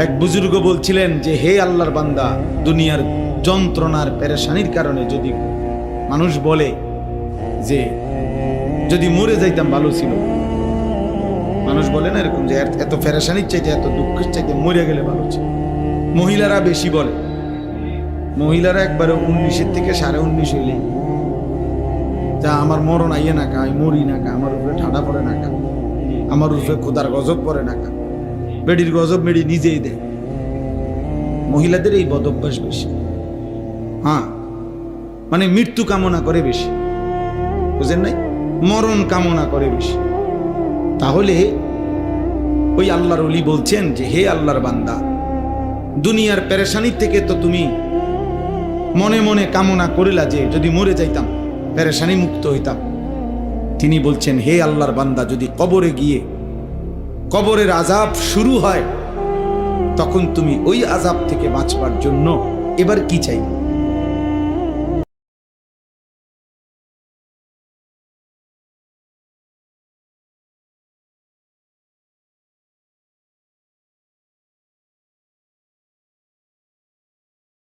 এক বুজুর্গ বলছিলেন যে হে আল্লাহর বান্দা, দুনিয়ার যন্ত্রণার পেরেশানির কারণে যদি মানুষ বলে যে যদি মরে যাইতাম ভালো ছিল, মানুষ বলে না এরকম যে এত পেরেশানির চাইতে এত দুঃখের চাইতে মরে গেলে ভালো ছিল। মহিলারা বেশি বলে, মহিলারা একবারে 19-এর থেকে 19.5 হইলে যা আমার মরণ আইয়ে না কা, আমি মরি না কা, আমার উপরে ঠাডা পড়ে না কা, আমার উপরে খোদার গজব পড়ে না কা, বেডির গজব মেডি নিজেই দেয়। মহিলাদের এই বদ অভ্যাস বেশি। হ্যাঁ, মানে মৃত্যু কামনা করে বেশি, বুঝেন নাই, মরণ কামনা করে বেশি। তাহলে ওই আল্লাহর ওলি বলছেন যে হে আল্লাহর বান্দা, দুনিয়ার পেরেশানির থেকে তো তুমি মনে মনে কামনা করিলা যে যদি মরে যাইতাম, পেরেশানি মুক্ত হইতাম। তিনি বলছেন হে আল্লাহর বান্দা, যদি কবরে গিয়ে কবরের আযাব শুরু হয়, তখন তুমি ওই আযাব থেকে বাঁচবার জন্য এবার কি চাই?